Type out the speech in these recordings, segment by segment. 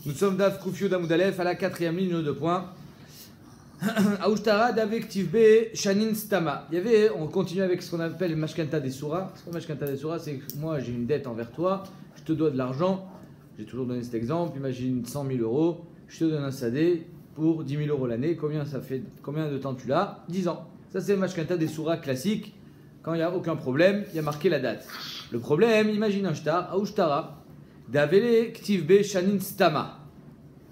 Nous sommes d'Af Koufio d'Amoudalef à la 4e ligne, 2 points. Aouchtara d'avec Tivbe Shanin Stama. On continue avec ce qu'on appelle le Mashkanta des Souras. Ce qu'on Mashkanta des Souras, c'est que moi j'ai une dette envers toi, je te dois de l'argent. J'ai toujours donné cet exemple. Imagine 100 000 euros, je te donne un sadé pour 10 000 euros l'année. Combien de temps tu l'as? 10 ans. Ça, c'est le Mashkanta des Souras classique. Quand il n'y a aucun problème, il y a marqué la date. Le problème, imagine un shtar, Aouchtara d'Avele Ktivbe Shanin Stama.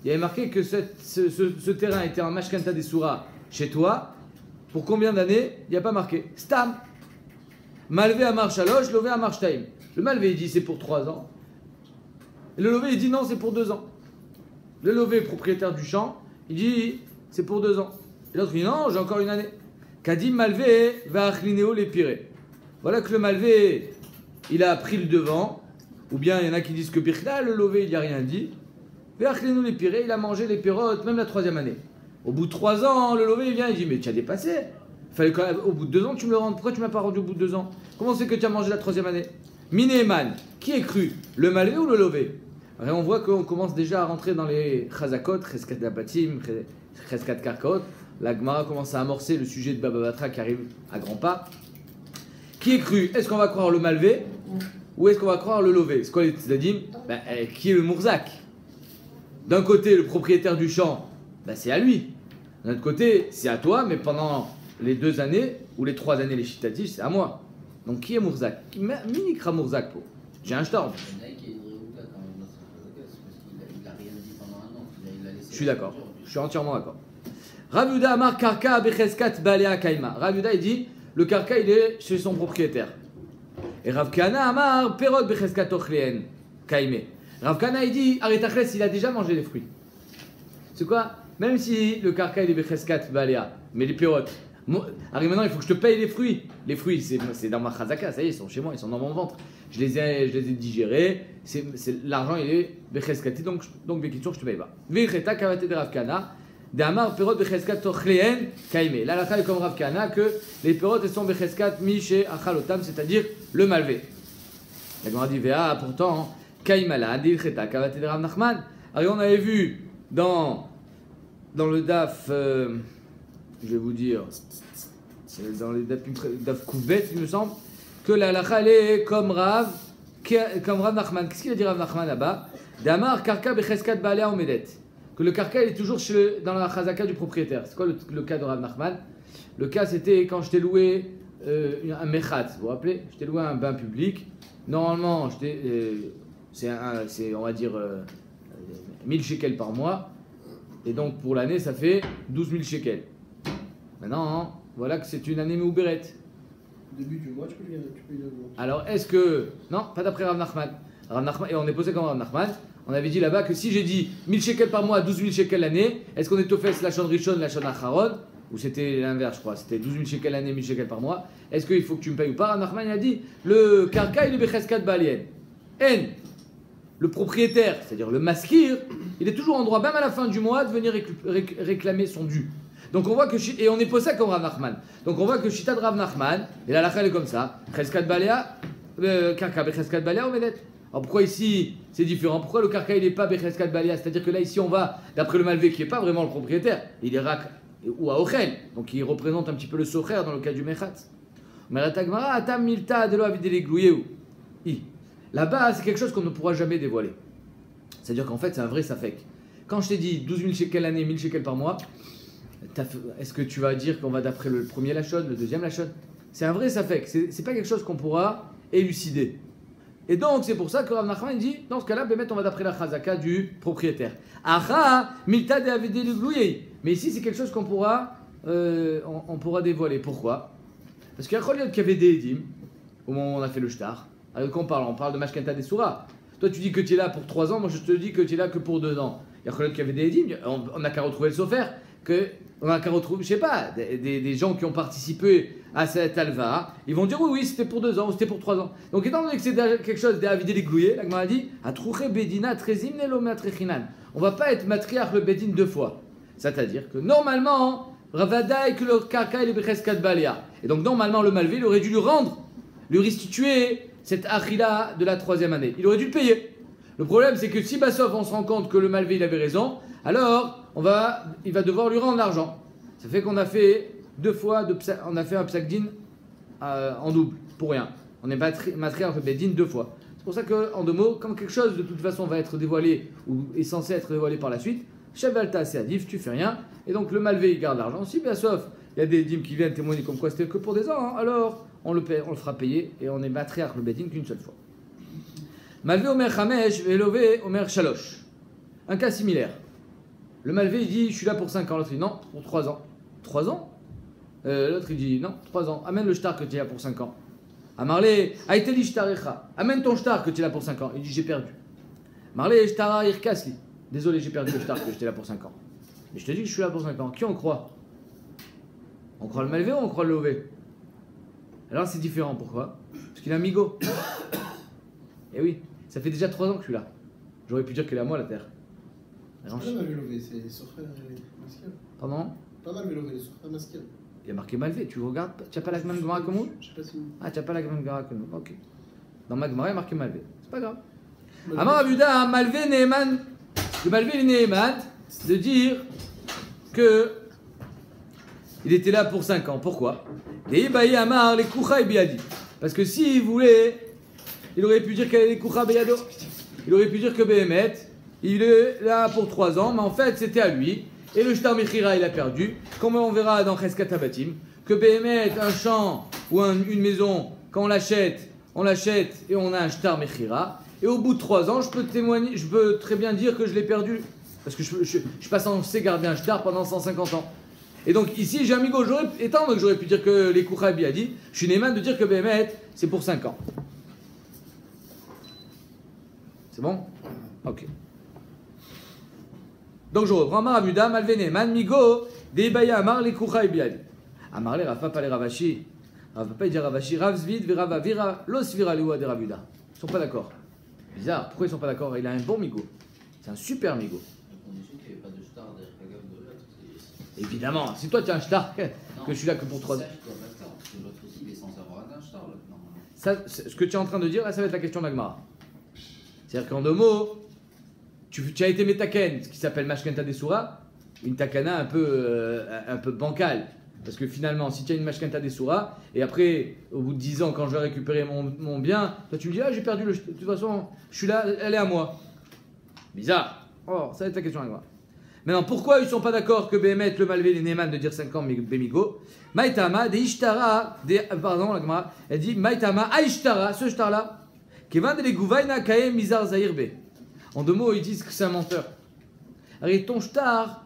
Il y avait marqué que ce terrain était en Mashkanta des Souras chez toi. Pour combien d'années? Il n'y a pas marqué. Stam. Malvé Amar Shalosh, Lové Amar Shtaim. Le Malvé, il dit c'est pour 3 ans. Et le Lové, il dit non, c'est pour 2 ans. Le Lové, propriétaire du champ, il dit c'est pour 2 ans. Et l'autre, il dit non, j'ai encore une année. Kadim Malvé va achlinéo les pirés. Voilà que le Malvé, il a pris le devant. Ou bien il y en a qui disent que Birkla, le Lové, il n'y a rien dit. Ve'achlinéo les pirés, il a mangé les pérotes, même la 3e année. Au bout de 3 ans, le Lové, il vient, il dit mais tu as dépassé. Fallait quand même, au bout de 2 ans, tu me le rends. Pourquoi tu ne m'as pas rendu au bout de 2 ans? Comment c'est que tu as mangé la 3e année? Minéman, qui est cru? Le Malvé ou le Lové? Alors, on voit qu'on commence déjà à rentrer dans les chazakot, cheskat d'abatim, cheskat karkaot. La Gemara commence à amorcer le sujet de Baba Batra qui arrive à grands pas. Qui est cru? Est-ce qu'on va croire le Malvé ou est-ce qu'on va croire le Lové? C'est quoi les tzedadim? Qui est le Mourzak? D'un côté, le propriétaire du champ, c'est à lui. D'un autre côté, c'est à toi, mais pendant les 2 années ou les 3 années, les chitatiches, c'est à moi. Donc qui est Mourzak? Minikra Mourzak. J'ai un shtar en plus. Je suis d'accord. Je suis entièrement d'accord. Rav Yehuda Amar Karka Becheskat Balea Kaima. Rav Yehuda, il dit le Karka, il est chez son propriétaire. Et Rav Kana Amar Perot Becheskat Ochleen Kaime. Rav Kana, il dit Aretachles, il a déjà mangé les fruits. C'est quoi? Même si le Karka, il est Becheskat Balea, mais les Perot. Arrive maintenant, il faut que je te paye les fruits. Les fruits, c'est dans ma chazaka, ça y est, ils sont chez moi, ils sont dans mon ventre. Je les ai digérés. L'argent, il est becheskati, donc Bekitsur, je te paye pas. Vecheta kavate de Rav Kana, d'amar perot becheskat tochleen kaime. Là, la est comme Rav Kana que les perot elles sont becheskat mi chez achalotam, c'est-à-dire le malvé. La Gemara dit Vea, pourtant, kaimala, dilcheta kavate de Rav Nachman. Alors, on avait vu dans le daf. Je vais vous dire, c'est dans les daf Koufbet, il me semble, que la halakha est comme Rav Nachman. Qu'est-ce qu'il a dit Rav Nachman là-bas? Damar karka becheskat baalea omedet. Que le karka il est toujours dans la chazaka du propriétaire. C'est quoi le cas de Rav Nachman? Le cas c'était quand je t'ai loué un mechat, vous vous rappelez? Je t'ai loué un bain public. Normalement, c'est on va dire 1000 shekels par mois. Et donc pour l'année, ça fait 12 000 shekels. Maintenant, voilà que c'est une année Meuberet. Au début du mois, tu peux y aller. Alors, est-ce que. Non, pas d'après Rav Nachman. Et on est posé comme Rav Nachman. On avait dit là-bas que si j'ai dit 1000 shekels par mois, 12 000 shekels l'année, est-ce qu'on est au fait la Shon Rishon, la Shon Acharon? Ou c'était l'inverse, je crois. C'était 12 000 shekels l'année, 1000 shekels par mois. Est-ce qu'il faut que tu me payes ou pas? Rav Nachman a dit le karka, il est becheskat baalien. N. Le propriétaire, c'est-à-dire le maskir, il est toujours en droit, même à la fin du mois, de venir réclamer son dû. Donc on voit que, et on est posé comme Rav Nachman. Donc on voit que Shita de Rav Nachman, et la halakha est comme ça, Cheskat Balea, Karka Becheskat Balea Omedet. Alors pourquoi ici c'est différent? Pourquoi le Karka il n'est pas Becheskat Balea? C'est-à-dire que là ici on va, d'après le Malvé qui n'est pas vraiment le propriétaire, il est Rak ou à Ochel, donc il représente un petit peu le Socher dans le cas du Mechat. Meratagmara, Atam Milta Adelo Avidele Glouyeu. Là-bas c'est quelque chose qu'on ne pourra jamais dévoiler. C'est-à-dire qu'en fait c'est un vrai safek. Quand je t'ai dit 12 000 shekels l'année, 1000 shekels par mois, est-ce que tu vas dire qu'on va d'après le premier lachon, le deuxième lachon? C'est un vrai safek, c'est pas quelque chose qu'on pourra élucider. Et donc c'est pour ça que Rav Nachman dit, dans ce cas-là, on va d'après la chazaka du propriétaire. Aha, milta de avidé le glouyé. Mais ici c'est quelque chose qu'on pourra, on pourra dévoiler. Pourquoi? Parce qu'il y a qu'il y avait des édim, au moment où on a fait le shtar. Alors qu'on on parle de Mashkanta des Souras. Toi tu dis que tu es là pour 3 ans, moi je te dis que tu es là que pour 2 ans. Il y a qu'il y avait des édim, on n'a qu'à retrouver le sofer. On a qu'à retrouver, je sais pas, des gens qui ont participé à cette alva, ils vont dire oui, c'était pour 2 ans ou c'était pour 3 ans. Donc étant donné que c'est quelque chose d'avider les glouillés, la Gemara a dit on va pas être matriarche le bedin 2 fois. C'est-à-dire que normalement, Ravadaï que le karka il est becheskat balea. Et donc normalement le malvé il aurait dû lui restituer cette achila de la 3e année. Il aurait dû le payer. Le problème, c'est que si Bassof, on se rend compte que le malvé, il avait raison, alors il va devoir lui rendre l'argent. Ça fait qu'on a fait on a fait un psakdin en double, pour rien. On est matriarche bedin 2 fois. C'est pour ça qu'en 2 mots, quand quelque chose de toute façon va être dévoilé ou est censé être dévoilé par la suite, Chevalta c'est adif, tu fais rien, et donc le malvé il garde l'argent. Si bien sauf, il y a des dîmes qui viennent témoigner comme quoi c'était que pour des ans, hein, alors on le fera payer et on est matriarche le bedin qu'une seule fois. Malvé omer chamesh velové omer shalosh. Un cas similaire. Le malvé il dit je suis là pour 5 ans, l'autre il dit non, pour 3 ans. 3 ans L'autre il dit non, 3 ans. Amène le shtar que tu es là pour 5 ans. Amarlé, aïteli shtarecha. Amène ton shtar que tu es là pour 5 ans. Il dit j'ai perdu. Marlé, shtara irkasli. Désolé, j'ai perdu le shtar que j'étais là pour 5 ans. Mais je te dis que je suis là pour 5 ans. Qui on croit? On croit le malvé ou on croit le lové? Alors c'est différent, pourquoi? Parce qu'il a un migo. Et oui, ça fait déjà 3 ans que je suis là. J'aurais pu dire qu'elle est à moi la terre. C'est pas mal lové, c'est Sofer Masquer. Pardon? Pas mal lové, Sofer Masquer. Il y a marqué malvé, tu regardes? Tu n'as pas la même Gemara que moi? Je sais pas si. Ah, tu n'as pas la même Gemara que nous. Ok. Dans ma Gemara, il y a marqué malvé. C'est pas grave. Amar Abuda, malvé Neeman. Le malvé il est Neeman de dire que il était là pour 5 ans. Pourquoi? Les Ibaï Amar, les Koucha et Biadi. Parce que s'il voulait, il aurait pu dire qu'elle est les Koucha Beyado. Il aurait pu dire que Behemet, il est là pour 3 ans, mais en fait c'était à lui. Et le Shtar Mechira, il a perdu. Comme on verra dans Cheskat Abatim, que Behemet, un champ ou une maison, quand on l'achète et on a un Shtar Mechira. Et au bout de 3 ans, je peux très bien dire que je l'ai perdu. Parce que je suis pas censé garder un shtar pendant 150 ans. Et donc ici, j'ai un migo, étant que j'aurais pu dire que les Kouchabi a dit, je suis Neyman de dire que Behemet, c'est pour 5 ans. C'est bon? Ok. Donc je reprends Marabuda, Malvé Neyman, Migo, Deibaya Amar, les Kouchabi a dit. Amar les Rafa, pas les Ravashi. Rafa pas dit Ravashi, Rav Zvid, Verava Vira, Los Vira Lewa de Rabuda. Ils sont pas d'accord. Bizarre, pourquoi ils sont pas d'accord? Il a un bon migo. C'est un super migo. À condition qu'il n'y ait pas de shtar derrière Kagam de l'autre. Évidemment, si toi tu as un shtar, que je suis là que pour 3 ans. Ça, je dois pas le faire, parce que l'autre aussi, il est censé avoir un shtar, l'autre, normalement. Ça, ce que tu es en train de dire, là, ça va être la question d'Agmara. C'est-à-dire qu'en 2 mots, tu as été métaken, ce qui s'appelle Mashkenta Desura, une takana un peu bancale. Parce que finalement, si tu as une Mashkenta Desura, et après, au bout de 10 ans, quand je vais récupérer mon bien, toi tu me dis, ah j'ai perdu le. De toute façon, je suis là, elle est à moi. Bizarre. Oh, ça va être la question d'Agmara. Maintenant, pourquoi ils ne sont pas d'accord que Behemet, le malvé, les Neyman de dire 5 ans, mais Bemigo? Maïtama, des Ishtara, pardon, la Gemara, elle dit Maïtama, Aishtara, ce shtar-là, Kevan de l'Egouvaina Kae Mizar Zahirbe. En 2 mots, ils disent que c'est un menteur. Alors, ton shtar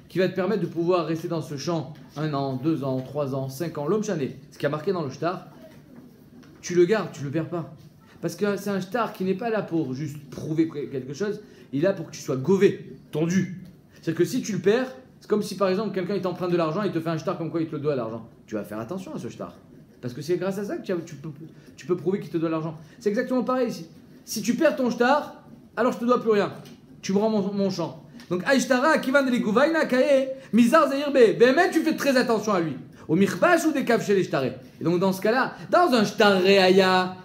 qui va te permettre de pouvoir rester dans ce champ 1 an, 2 ans, 3 ans, 5 ans, l'homme chané, ce qui a marqué dans le shtar, tu le gardes, tu le perds pas. Parce que c'est un shtar qui n'est pas là pour juste prouver quelque chose, il est là pour que tu sois gové, tendu. C'est-à-dire que si tu le perds, c'est comme si par exemple quelqu'un il t'emprunte de l'argent et il te fait un shtar comme quoi il te le doit l'argent. Tu vas faire attention à ce shtar. Parce que c'est grâce à ça que tu peux prouver qu'il te doit l'argent. C'est exactement pareil ici. Si tu perds ton shtar, alors je te dois plus rien. Tu me rends mon champ. Donc Aishtara, Kivan de l'Egouvaina, Kae, Mizar Zahirbe. Behemet, tu fais très attention à lui. Au Mirbash ou des caves chez les shtarés. Et donc dans ce cas-là, dans un shtar Reaya,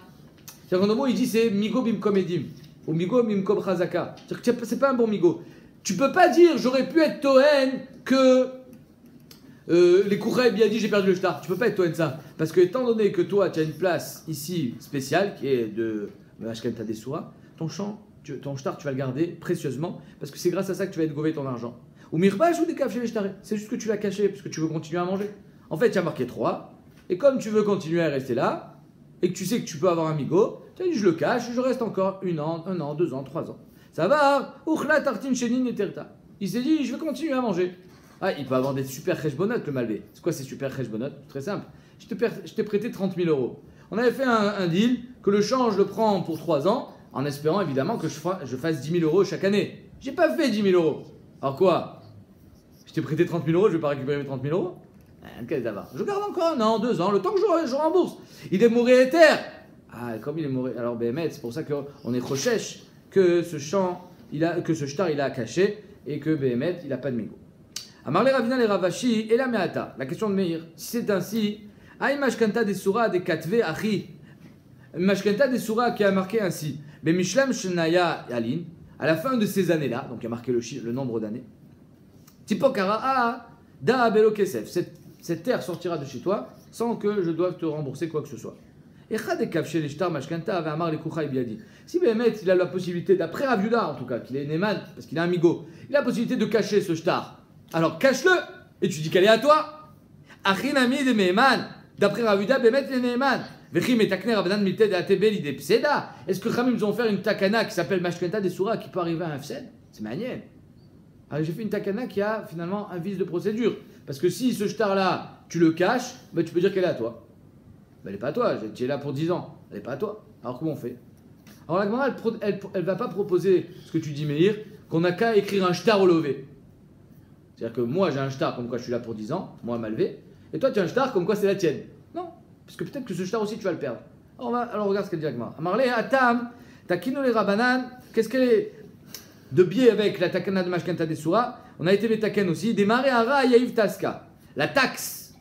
c'est-à-dire qu'en mot il dit c'est Migo Bimkom Edim. Ou Migo Bimkom Chazaka. C'est-à-dire que c'est pas un bon Migo. Tu peux pas dire j'aurais pu être Toen que les Koucha bien dit j'ai perdu le shtar. Tu peux pas être Toen ça. Parce que étant donné que toi tu as une place ici spéciale qui est de Ashkenta Desura, ton shtar tu vas le garder précieusement parce que c'est grâce à ça que tu vas être gové ton argent. Ou Mirbash ou des caves chez les shtarés. C'est juste que tu l'as caché parce que tu veux continuer à manger. En fait, tu as marqué 3. Et comme tu veux continuer à rester là, et que tu sais que tu peux avoir un migo, tu as dit je le cache, je reste encore 1 an, 2 ans, 3 ans. Ça va, Uchla Tartin Chenin et Terta. Il s'est dit je vais continuer à manger. Ah, il peut avoir des super cheshbonot le malvé. C'est quoi ces super cheshbonot? Très simple. Je t'ai prêté 30 000 euros. On avait fait un deal que le change je le prends pour 3 ans, en espérant évidemment que je fasse 10 000 euros chaque année. J'ai pas fait 10 000 euros. Alors quoi? Je t'ai prêté 30 000 euros, je vais pas récupérer mes 30 000 euros? Je garde encore 1 an, 2 ans, le temps que je rembourse. Il est mort et terre. Ah, comme il est mort. Alors, Behemet, c'est pour ça qu'on est recherche que ce shtar il a caché et que Behemet il a pas de migo. Amarle Ravina les Ravashi et la Meata. La question de Meir. Si c'est ainsi, Aïe Mashkanta des Surah des Katve Achi. Mashkanta des Surah qui a marqué ainsi. Bemishlam Shenaya Yalin, à la fin de ces années-là, donc il y a marqué le nombre d'années, Tipokara Da Belo Kesef, cette terre sortira de chez toi sans que je doive te rembourser quoi que ce soit. Si Béhémet il a la possibilité, d'après Raviuda en tout cas, qu'il est Neyman, parce qu'il est un migo, il a la possibilité de cacher ce shtar, alors cache-le et tu dis qu'elle est à toi. Achinami de Meheman, d'après Raviuda, Béhémet il est Neyman. Est-ce que Khamim nous ont fait une takana qui s'appelle Mashkenta des Soura qui peut arriver à un fsed? C'est manière. Alors j'ai fait une takana qui a finalement un vice de procédure. Parce que si ce shtar-là, tu le caches, bah, tu peux dire qu'elle est à toi. Ben, elle n'est pas à toi, tu es là pour 10 ans. Elle n'est pas à toi. Alors comment on fait? Alors la Gemara, elle ne va pas proposer ce que tu dis, Meir, qu'on n'a qu'à écrire un shtar au levé. C'est-à-dire que moi j'ai un shtar comme quoi je suis là pour 10 ans, moi Malvé, et toi tu as un shtar comme quoi c'est la tienne. Non, parce que peut-être que ce shtar aussi tu vas le perdre. Alors regarde ce qu'elle dit la Gemara. Amarle, Atam, Takino les Rabanan, qu'est-ce qu'elle est de biais avec la takana de Mashkenta des Soura? On a été betaken aussi, démarrer Ara Yaïv Taska. La taxe,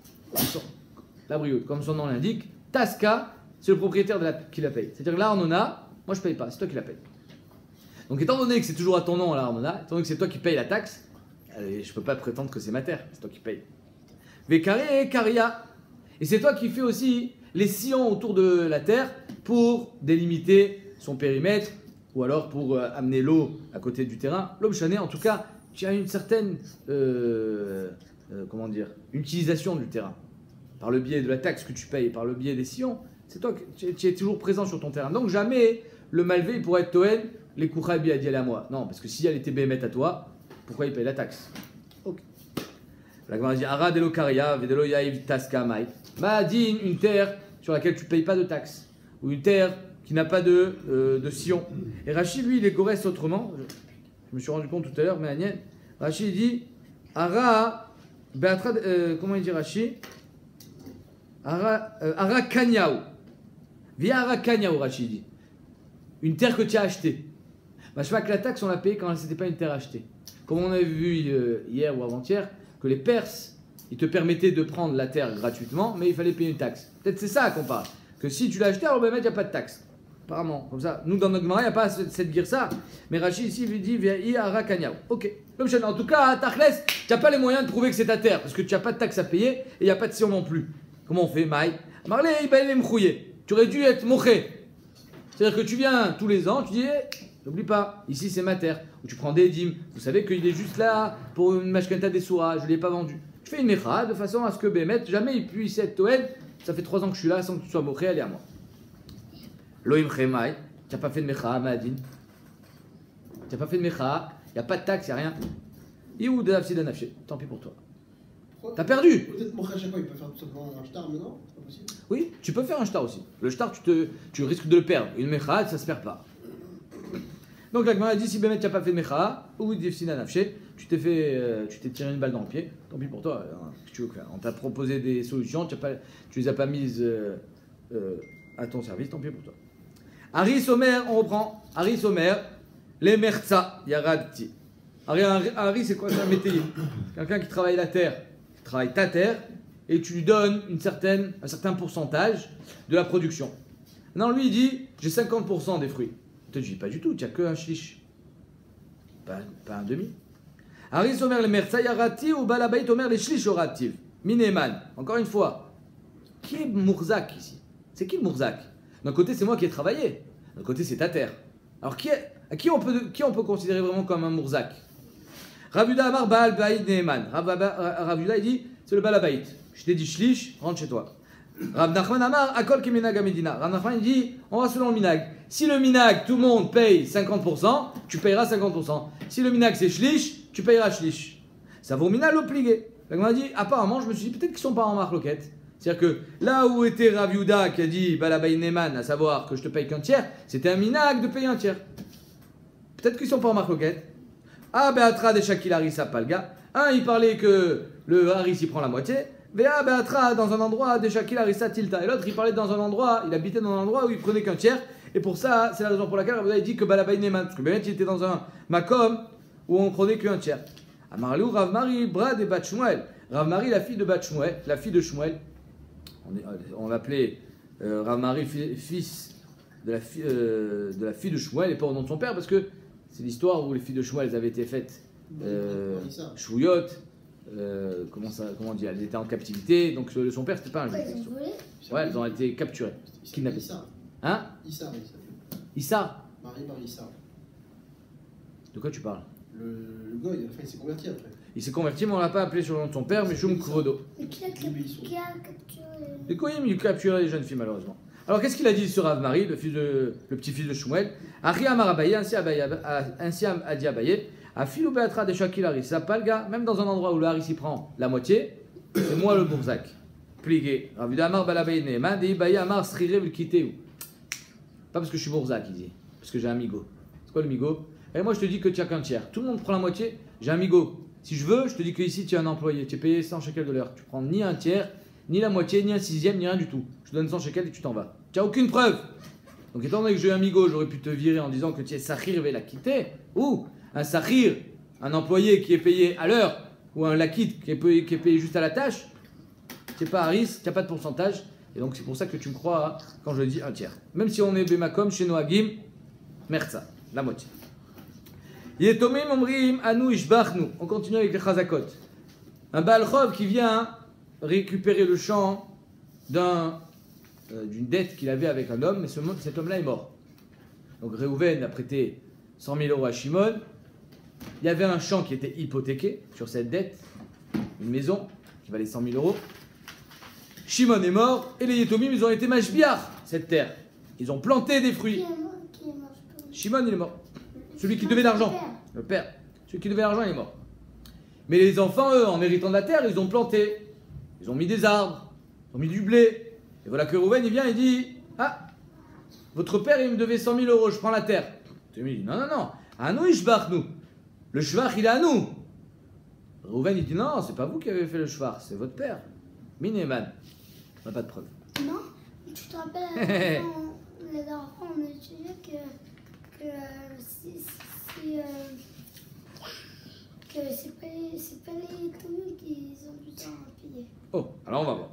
la brioute, comme son nom l'indique, Taska, c'est le propriétaire qui la paye. C'est-à-dire que là, Arnona, moi je paye pas, c'est toi qui la paye. Donc étant donné que c'est toujours à ton nom, là, Arnona, étant donné que c'est toi qui paye la taxe, je peux pas prétendre que c'est ma terre, c'est toi qui paye. Vekare Karia. Et c'est toi qui fais aussi les sillons autour de la terre pour délimiter son périmètre ou alors pour amener l'eau à côté du terrain. L'eau chané, en tout cas, tu as une certaine utilisation du terrain. Par le biais de la taxe que tu payes, par le biais des sillons, c'est toi qui es toujours présent sur ton terrain. Donc jamais le Malvé pourrait être Toen, les Koucha Biadi à moi. Non, parce que si elle était Béhémet à toi, pourquoi il paye la taxe? Ok. La Gemara dit Ara delo Karia, vedelo Yaïv Taska Mai. Ma'adin, une terre sur laquelle tu ne payes pas de taxe, ou une terre qui n'a pas de sillon. Et Rachid, lui, il est Gorès autrement. Je me suis rendu compte tout à l'heure, mais Agnès. Rachid dit Ara, comment il dit Rachid? Ara Kanyao. Via Ara Kanyao, Rachid dit. Une terre que tu as achetée. Bah, je sais pas que la taxe, on l'a payée quand ce n'était pas une terre achetée. Comme on avait vu hier ou avant-hier, que les Perses, ils te permettaient de prendre la terre gratuitement, mais il fallait payer une taxe. Peut-être c'est ça qu'on parle. Que si tu l'as acheté, alors il n'y a pas de taxe. Apparemment, comme ça. Nous, dans notre Gemara, il n'y a pas cette girsa. Mais Rachid ici, il dit via Ara Kanyao. Ok. En tout cas, Tachles, tu n'as pas les moyens de prouver que c'est ta terre, parce que tu n'as pas de taxe à payer et il n'y a pas de sillon non plus. Comment on fait, Maï? Marley, il est mkhouillé. Tu aurais dû être moché. C'est-à-dire que tu viens tous les ans, tu dis, n'oublie pas, ici c'est ma terre. Ou tu prends des dîmes. Vous savez qu'il est juste là pour une mashkenta des Soura, je ne l'ai pas vendu. Tu fais une mecha de façon à ce que Béhémet, jamais il puisse être Toen. Ça fait 3 ans que je suis là sans que tu sois moché, elle est à moi. Loïm Khemaï, tu n'as pas fait de mecha, Mahadin. Tu n'as pas fait de mecha, il n'y a pas de taxe, il n'y a rien. Iou de Afsida Nafché, tant pis pour toi. T'as perdu. Peut-être mon frère, il peut faire tout simplement un shtar, mais non, c'est pas possible. Oui, tu peux faire un shtar aussi. Le shtar, tu risques de le perdre. Une mecha, ça se perd pas. Donc la Gemara dit si Béhémet tu n'as pas fait de mecha, ou d'Afsida Nafché, tu t'es tiré une balle dans le pied, tant pis pour toi. Tu veux faire. On t'a proposé des solutions, tu les as pas mises à ton service, tant pis pour toi. Haris Omer, on reprend. Haris Omer, les merza, yaradti. Haris, c'est quoi? C'est un métayer. Quelqu'un qui travaille la terre, qui travaille ta terre, et tu lui donnes un certain pourcentage de la production. Non, lui, il dit j'ai 50% des fruits. Toi, tu dis pas du tout, tu n'as qu'un shlish. Pas un demi. Haris Omer, les merza, yaradti, ou balabait Omer, les shlish orativ. Mineman. Encore une fois, qui est Mourzak ici? C'est qui le Mourzak? D'un côté, c'est moi qui ai travaillé. D'un côté, c'est ta terre. Alors, qui on peut considérer vraiment comme un Mourzak? Ravuda Amar Baal Baïd Neeman. Ravuda, il dit, c'est le Balabait. Je t'ai dit shlish, rentre chez toi. Rav Nachman Amar Akol Kemenag Amedina. Rav Nachman, il dit, on va selon le minag. Si le minag, tout le monde paye 50%, tu payeras 50%. Si le minag, c'est shlish, tu payeras shlish. Ça vaut minag l'obligé. Donc, on a dit, apparemment, je me suis dit, peut-être qu'ils sont pas en marloquette. C'est-à-dire que là où était Rav Yehuda qui a dit Balabay Neman, à savoir que je te paye qu'un tiers, c'était un minag de payer un tiers. Peut-être qu'ils ne sont pas en marloquette. Ah, Beatra de Shakil Harissa Palga. Un, il parlait que le Haris il prend la moitié. Béa Beatra dans un endroit de Shakil Harissa Tilta. Et l'autre, il parlait dans un endroit, il habitait dans un endroit où il prenait qu'un tiers. Et pour ça, c'est la raison pour laquelle Rav Yehuda dit que Balabay Neman. Parce que bien il était dans un makom où on prenait qu'un tiers. Amarlou Rav Mari, Brad et Bat Shmuel. Rav Mari, la fille de Bat Shmuel, la fille de Shmuel. On l'appelait Rav Mari, fils de la fille de Shmuel et pas au nom de son père, parce que c'est l'histoire où les filles de Shmuel elles avaient été faites Shvuyot, comment on dit, elles étaient en captivité, donc son père c'était pas un juif. Ils ont volé. Ouais, elles ont été capturées, kidnappées. Hein Issar, il s'appelle. Issa, Marie par Issar. de quoi tu parles? Le goy, enfin, il s'est converti après. Il s'est converti, mais on l'a pas appelé sur le nom de son père, mais Shum Kvodo. Mais qui a capturé? Les Goyim, ils capturaient les jeunes filles, malheureusement. Alors, qu'est-ce qu'il a dit sur Rav Mari, le petit-fils de Shmuel? Ari Amar Abaye, ainsi a dit Abaye, a filou beatra de Shakil Harissa, pas le gars, même dans un endroit où le Haris y prend la moitié, c'est moi le Bourzak. Plié. Rav Amar Balabaye Neeman, dit Baye Amar Srire Vilkiteu. Pas parce que je suis Bourzak, il dit, parce que j'ai un migo. C'est quoi le migo? Et moi, je te dis que tu n'as qu'un tiers. Tout le monde prend la moitié, j'ai un migo. Si je veux, je te dis que ici tu es un employé, tu es payé 100 shekels de l'heure. Tu prends ni un tiers, ni la moitié, ni un sixième, ni rien du tout. Je te donne 100 shekels et tu t'en vas. Tu n'as aucune preuve. Donc étant donné que j'ai un migo, j'aurais pu te virer en disant que tu es sahir et la quitter. Ou un sahir, un employé qui est payé à l'heure, ou un lakit qui est payé juste à la tâche. Tu n'es pas Haris, tu n'as pas de pourcentage. Et donc c'est pour ça que tu me crois quand je dis un tiers. Même si on est Bemakom, chez Noagim, Merza, la moitié. Yetomim omrim anu ishbachnu. On continue avec les chazakot. Un Baal Chov qui vient récupérer le champ d'une dette qu'il avait avec un homme, mais cet homme-là est mort. Donc Réhouven a prêté 100 000 euros à Shimon. Il y avait un champ qui était hypothéqué sur cette dette, une maison qui valait 100 000 euros. Shimon est mort et les Yetomim ils ont été mashbiach cette terre. Ils ont planté des fruits. Qui est mort? Shimon il est mort. Celui qui devait l'argent. Le père. Celui qui devait l'argent, il est mort. Mais les enfants, eux, en héritant de la terre, ils ont planté. Ils ont mis des arbres. Ils ont mis du blé. Et voilà que Rouven, il vient et dit ah, votre père, il me devait 100 000 euros, je prends la terre. Il dit non, non, non. À nous, ishbach, nous. Le shvach, il est à nous. Rouven, il dit non, c'est pas vous qui avez fait le shvach, c'est votre père. Minéman. On n'a pas de preuve. Non, tu te rappelles, les enfants, on a étudié que c'est pas les communes qui ont du temps à payer. Oh, alors on va voir.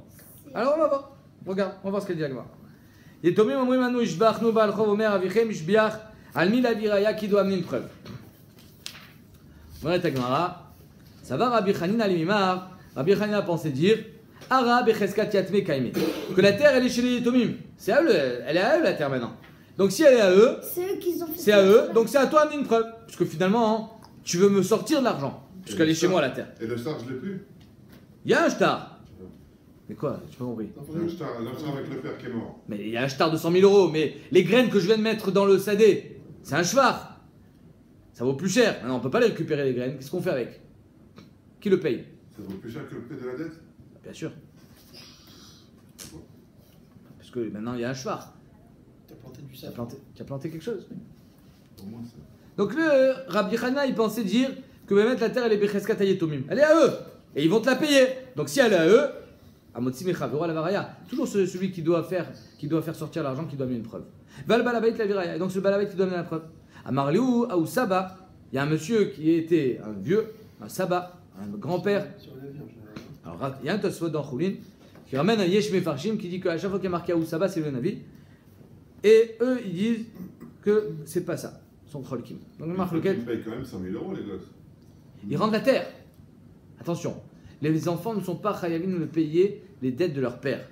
Alors on va voir. Regarde, on va voir ce qu'elle dit Agmar. Yetomim omrim anu ishbachnu ba'al chov omer avichem ishbiach al mi laviraya qui doit amener une preuve. Voilà Agmara. Ça va Rabbi Chanina Limimar. Rabbi Chanina a pensé dire Ara becheskat yatme kaime. Que la terre elle est chez les Yetomim. C'est à eux, elle est à eux la terre maintenant. Donc si elle est à eux, c'est eux qui ont fait. C'est à eux, donc c'est à toi d'amener une preuve. Parce que finalement, tu veux me sortir de l'argent. Puisqu'elle est chez moi la terre. Et le star, je l'ai plus. Il y a un shtar. Mais quoi? J'ai pas compris. Un star avec le père qui est mort. Mais il y a un shtar de 100 000 euros. Mais les graines que je viens de mettre dans le sadé, c'est un shvar. Ça vaut plus cher. Maintenant, on peut pas les récupérer les graines. Qu'est-ce qu'on fait avec? Qui le paye? Ça vaut plus cher que le prix de la dette? Bien sûr. Parce que maintenant, il y a un shvar. T'as planté du Tu sable. as planté quelque chose. Au moins ça. Donc le Rabbi Hana, il pensait dire que mettre la terre, elle est becheskat hayetomim. Elle est à eux. Et ils vont te la payer. Donc si elle est à eux, amotzi mechavero la varaya. Toujours celui qui doit faire sortir l'argent, qui doit amener une preuve. Val balabait la viraya. Et donc ce balabait qui doit amener la preuve. À Marliou, à Saba, il y a un monsieur qui était un vieux, un Saba, un grand-père. Sur la viande, Alors il y a un Tosfot dans Choulin qui ramène un Yesh Mefarshim qui dit qu'à chaque fois qu'il y a marqué à Saba, c'est le Navi. Et eux, ils disent que c'est pas ça. Son cholkim. Donc le marque lequel. Ils payent quand même 100 000 euros, les gosses. Ils rendent la terre. Attention, les enfants ne sont pas chayavim de payer les dettes de leur père.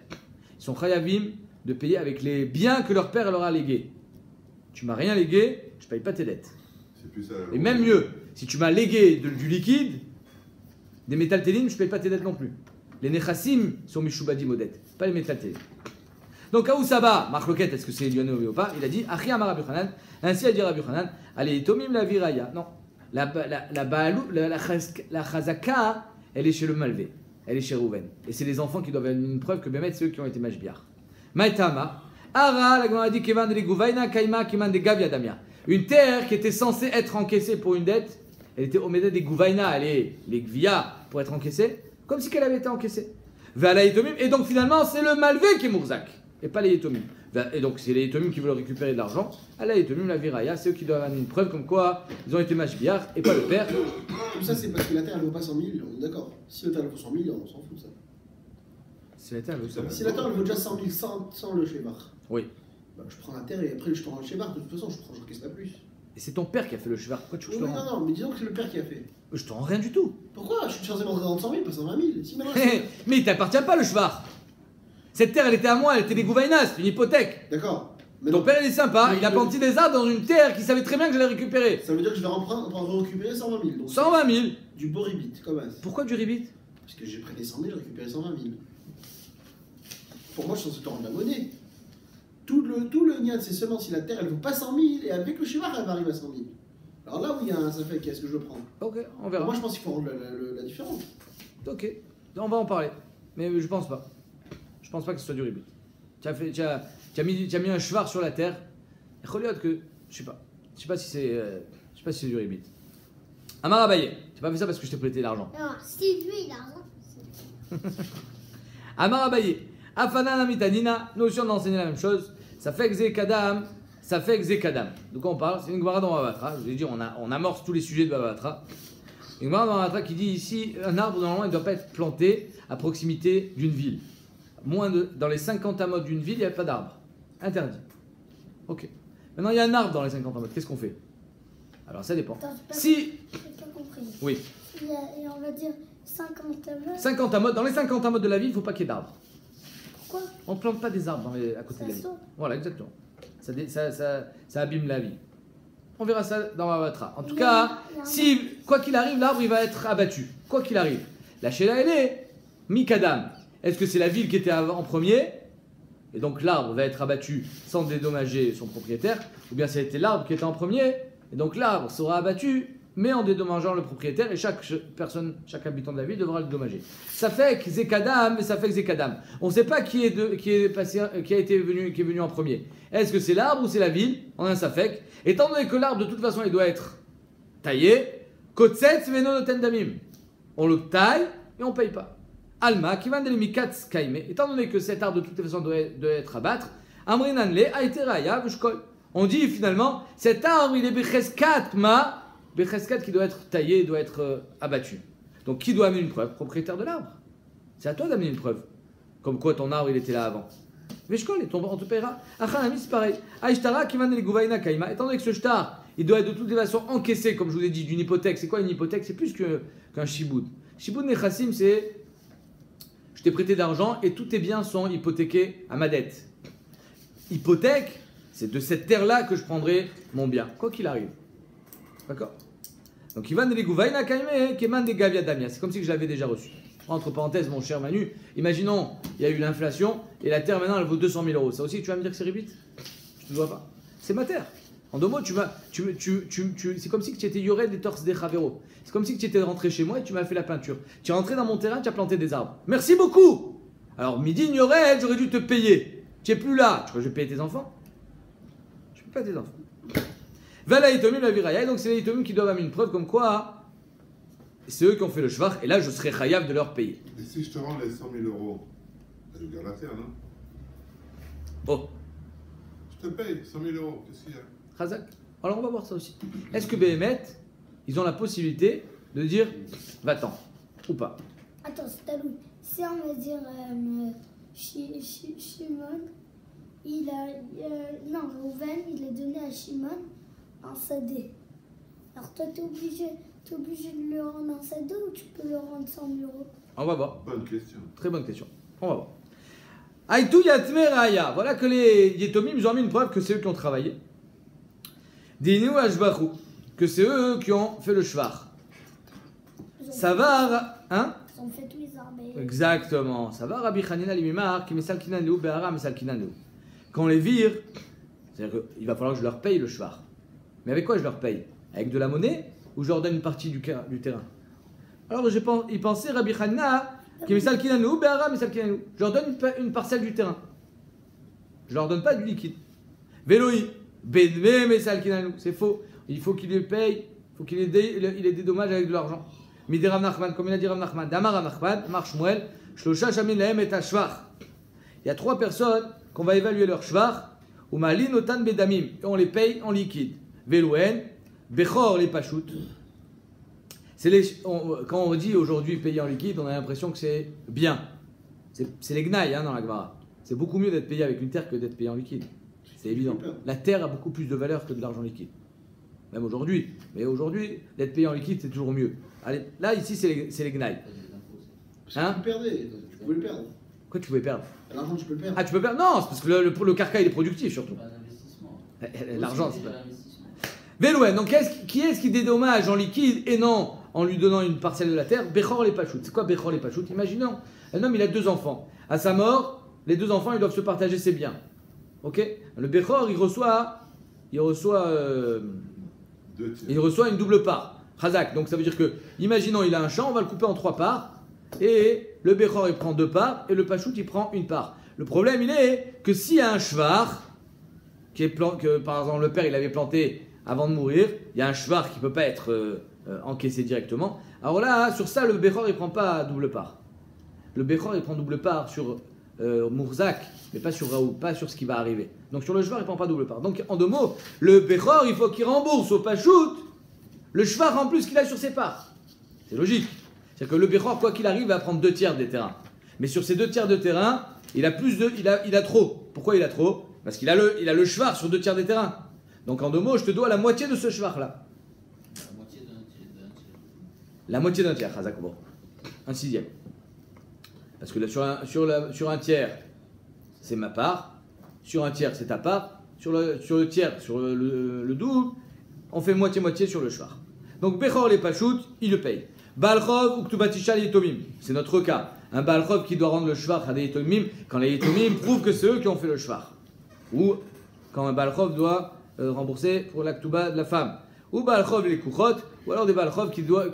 Ils sont chayavim de payer avec les biens que leur père leur a légués. Tu m'as rien légué, je paye pas tes dettes. C'est plus ça. Et même mieux, si tu m'as légué du liquide, des métaltélim, je paye pas tes dettes non plus. Les nechassim sont mishubadim aux dettes, pas les métaltélim. Donc, à Oussaba, Marloquette, est-ce que c'est lyonnais ou pas? Il a dit, Achi Amar Rabbi Hanan, ainsi a dit Rabbi Hanan, allez, Tomim la viraya. Non, la chazaka, elle est chez le Malvé, elle est chez Rouven. Et c'est les enfants qui doivent avoir une preuve que Bémet, c'est eux qui ont été mashbiach. Maïtama, Ara, la Gemara dit, Kevan de Gouvaina, Kaima, Kiman de Gavia Damia. Une terre qui était censée être encaissée pour une dette, elle était au médé des Gouvaina, les Gvia, pour être encaissée, comme si elle avait été encaissée. Et donc finalement, c'est le Malvé qui est Mourzak. Et pas les Yetomim. Et donc c'est les Yetomim qui veulent récupérer de l'argent. À la Yetomim, la Viraya, c'est eux qui doivent amener une preuve comme quoi ils ont été mashbiach et pas le père. Tout ça, c'est parce que la terre, elle vaut pas 100 000, on est d'accord. Si la terre, elle vaut 100 000, on s'en fout de ça. C'est la terre, elle veut ça. Si la terre, elle vaut déjà 100 000 sans le shevach. Oui. Bah, je prends la terre et après je te rends le schéma. De toute façon, je encaisse pas plus. Et c'est ton père qui a fait le cheval. Pourquoi tu veux que Oui, je te non, rende non, mais disons que c'est le père qui a fait. Je te rends rien du tout. Pourquoi? Je suis censé m'en rendre 100 000, pas 120 000. Si maintenant, Mais il t'appartient pas le cheval. Cette terre, elle était à moi, elle était des Gouvainas, c'est une hypothèque. D'accord. Mais Ton donc, père, il est sympa, mais il a je- planté des arbres dans une terre qu'il savait très bien que j'allais récupérer. ça veut dire que je vais récupérer 120 000. Donc 120 000. du beau ribit, comme ça. Pourquoi du ribit? Parce que j'ai prêté 100 000, j'ai récupéré 120 000. Pour moi, je suis censé te rendre la monnaie. Tout le niat, c'est seulement si la terre, elle vaut pas 100 000, et avec le cheval, elle va arriver à 100 000. Alors là, oui, ça fait qu'est-ce que je le prends? Ok, on Pour verra. moi, je pense qu'il faut rendre la différence. Ok, on va en parler. Mais je pense pas. Je pense pas que ce soit du ribit. Tu as mis un cheval sur la terre. Et regarde que. Je sais pas. Je sais pas si c'est du ribit. Amar Abaye, tu n'as pas fait ça parce que je t'ai prêté l'argent. Non, si lui, il a raison. Amar Abaye, Afana Namitanina, notion d'enseigner la même chose. Ça fait Xé Kadam, ça fait Xé Kadam. De quoi on parle? C'est une Gemara dans Bavatra. Je vous ai dit, on amorce tous les sujets de Bavatra. Une Gemara dans Bavatra qui dit ici, un arbre normalement il ne doit pas être planté à proximité d'une ville. Dans les 50 amotes d'une ville, il n'y a pas d'arbre. Interdit. Ok. Maintenant, il y a un arbre dans les 50 amotes. Qu'est-ce qu'on fait? Alors, ça dépend. Attends, Si. j'ai pas compris. Oui. Et on va dire 50 meurtres. 50 amotes. Dans les 50 amotes de la ville, il ne faut pas qu'il y ait d'arbres. Pourquoi? On ne plante pas des arbres à côté Ça de la ville. saute. Voilà, exactement. Ça abîme la vie. On verra ça dans Bavatra. En tout Il y a- cas, il y a un- si, quoi qu'il arrive, l'arbre, il va être abattu. Quoi qu'il arrive. La Sheila, elle est Mikadam. Est-ce que c'est la ville qui était en premier? Et donc l'arbre va être abattu sans dédommager son propriétaire, ou bien c'était l'arbre qui était en premier, et donc l'arbre sera abattu, mais en dédommageant le propriétaire, et chaque personne, chaque habitant de la ville devra le dédommager. Ça fait que Zekadam, mais ça fait que Zekadam. On ne sait pas qui est venu en premier. Est-ce que c'est l'arbre ou c'est la ville? On a un safek. Étant donné que l'arbre, de toute façon, il doit être taillé, Kotsetz venonoten damim. On le taille et on ne paye pas. Alma, qui va de l'imikatz kaime, étant donné que cet arbre de toute façon doit être abattre, amrinanle a été raya v'shkol. On dit finalement, cet arbre il est becheskat ma, becheskat qui doit être taillé, doit être abattu. Donc qui doit amener une preuve? Propriétaire de l'arbre. C'est à toi d'amener une preuve. Comme quoi ton arbre il était là avant. V'shkol, et on te paiera. Achanami c'est pareil. Aishtara qui va de l'iguvaina kaima, étant donné que ce shtar il doit être de toutes les façons encaissé, comme je vous ai dit, d'une hypothèque. C'est quoi une hypothèque? C'est plus qu'un shiboud. Shiboud nechassim c'est. Je t'ai prêté d'argent et tous tes biens sont hypothéqués à ma dette. Hypothèque, c'est de cette terre-là que je prendrai mon bien, quoi qu'il arrive. D'accord? Donc, Ivan de l'Igouvaïna Kaime, Keman de Gavia Damia. C'est comme si je l'avais déjà reçu. Entre parenthèses, mon cher Manu, imaginons, il y a eu l'inflation et la terre maintenant elle vaut 200 000 euros. Ça aussi, tu vas me dire que c'est ribit? Je ne dois pas. C'est ma terre. En deux mots, c'est comme si tu étais Yored des torses des Chavero. C'est comme si tu étais rentré chez moi et tu m'as fait la peinture. Tu es rentré dans mon terrain, tu as planté des arbres. Merci beaucoup. Alors, midi, Yored, j'aurais dû te payer. Tu n'es plus là. Tu crois que je vais payer tes enfants? Je ne paye pas tes enfants. Vala Itomim la viraya. Donc, c'est les Itomim qui doivent amener une preuve comme quoi c'est eux qui ont fait le shvar. Et là, je serai chayav de leur payer. Et si je te rends les 100 000 euros, je garde la terre, non? Oh, Je te paye 100 000 euros, qu'est-ce qu'il y a? Khazak. Alors, on va voir ça aussi. Est-ce que Béhémet, ils ont la possibilité de dire va-t'en ou pas? Attends, c'est à lui. Si on va dire Shimon, non, Rouven, il a donné à Shimon un sadé. Alors toi, t'es obligé de le rendre un sadé ou tu peux le rendre 100 000 euros? On va voir. Bonne question. Très bonne question. On va voir. Aïtou Yatme Raya. Voilà que les Yetomim, ils ont mis une preuve que c'est eux qui ont travaillé. Dinu Ashbachu. Que c'est eux qui ont fait le shvar. Ça va, hein? Ils ont fait tous les arbres. Exactement. Ça va, Rabbi Hanina Limimar, qui mesalkinan leu, Behara mesalkinan leu. Quand on les vire, c'est-à-dire qu'il va falloir que je leur paye le shvar. Mais avec quoi je leur paye? Avec de la monnaie ou je leur donne une partie du terrain? Alors il pensait, Rabbi Hanina, qui mesalkinan leu, Behara mesalkinan leu. Je leur donne une parcelle du terrain. Je leur donne pas du liquide. Véloï, Bedve mesalkinan leu. C'est faux. Il faut qu'il les paye, il faut qu'il les dédommage avec de l'argent. Midi Rav Nachman, comme il a dit Rav Nachman, Damar Rav Nachman, Mar Shmuel, Shlosha Shamin Lahem et Ashvar. Il y a 3 personnes qu'on va évaluer leur shvar, ou Malin Otan Bedamim, et on les paye en liquide. Velouen, Bechor les Pachout. Quand on dit aujourd'hui payer en liquide, on a l'impression que c'est bien. C'est les gnailles dans la Gemara. C'est beaucoup mieux d'être payé avec une terre que d'être payé en liquide. C'est évident. La terre a beaucoup plus de valeur que de l'argent liquide. Même aujourd'hui. Mais aujourd'hui, d'être payé en liquide, c'est toujours mieux. Allez, là, ici, c'est les gnailles. Parce que tu perdais, tu pouvais le perdre. Quoi, tu pouvais perdre? L'argent, tu peux le perdre. Ah, tu peux perdre? Non, c'est parce que le carca, il est productif surtout. Pas d'investissement. L'argent, c'est C'est pas. pas l'investissement. Velouen, donc qui est-ce qui dédommage en liquide et non en lui donnant une parcelle de la terre? Bechor les Pachout. C'est quoi Bechor les Pachout? Imaginons, un homme il a 2 enfants. À sa mort, les 2 enfants ils doivent se partager ses biens. Ok? Le Bechor il reçoit une double part. Chazak. Donc ça veut dire que, imaginons il a un champ, on va le couper en 3 parts. Et le Bechor il prend 2 parts et le Pachout il prend 1 part. Le problème il est que s'il y a un shvar, que par exemple le père il avait planté avant de mourir, il y a un shvar qui ne peut pas être encaissé directement. Alors là, sur ça, le Bechor il ne prend pas double part. Le Bechor il prend double part sur Mourzak, mais pas sur Raoul, pas sur ce qui va arriver. Donc sur le shvar il ne prend pas double part. Donc en 2 mots, le Bechor il faut qu'il rembourse au Pachout le shvar en plus qu'il a sur ses parts. C'est logique. C'est-à-dire que le Bechor, quoi qu'il arrive, va prendre 2 tiers des terrains. Mais sur ces 2 tiers de terrain, il a trop. Pourquoi il a trop? Parce qu'il a le shvar sur 2 tiers des terrains. Donc en 2 mots, je te dois la moitié de ce shvar-là. La moitié d'un tiers. La moitié d'un tiers, Chazakobo. Un 1/6. Parce que là, sur un tiers, c'est ma part. Sur un tiers, c'est ta part. Sur le tiers, sur le double, on fait moitié-moitié sur le shvar. Donc Bechor les Pachout, il le paye. Balchov ou Ktubatisha les Yitomim. C'est notre cas. Un Balchov qui doit rendre le shvar à des Yitomim quand les Yitomim prouvent que c'est eux qui ont fait le shvar. Ou quand un Balchov doit rembourser pour la Ktuba de la femme. Ou Balchov les Kuchot, ou alors des Balchov qui doivent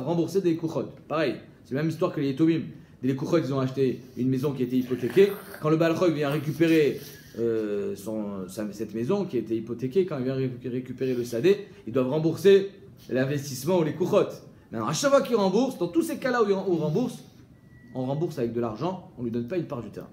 rembourser des Kuchot. Pareil, c'est la même histoire que les Yitomim. Les Kuchot, ils ont acheté une maison qui était hypothéquée. Quand le Balchov vient récupérer cette maison qui était hypothéquée, quand il vient récupérer le Sadé, ils doivent rembourser l'investissement ou les Kuchot. Maintenant, à chaque fois qu'ils remboursent, dans tous ces cas-là où on rembourse avec de l'argent, on ne lui donne pas une part du terrain.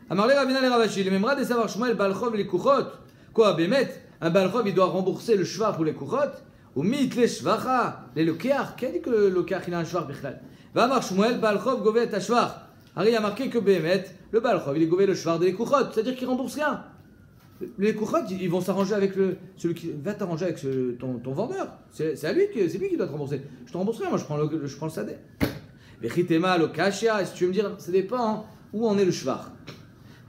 Amarle Ravina les Ravashi, les Memra des Savar Shmuel, Balchov les Kuchot. Quoi, Bémet, un Balchov il doit rembourser le shvar pour les Kuchot, ou mit les shvacha, les lokeach. Qui a dit que le lokeach il a un shvar bichlal? Va voir Shmuel, Balchov govet à shvar. Alors il a marqué que Bémet, le Balchov il est gové le shvar des Kuchot, c'est-à-dire qu'il rembourse rien. Les Kuchot ils vont s'arranger avec celui qui va t'arranger avec ton vendeur. C'est à lui c'est lui qui doit te rembourser. Je te rembourse rien, moi je prends le sadé. Vechitema lokashia, si tu veux me dire, ça dépend où en est le shvar.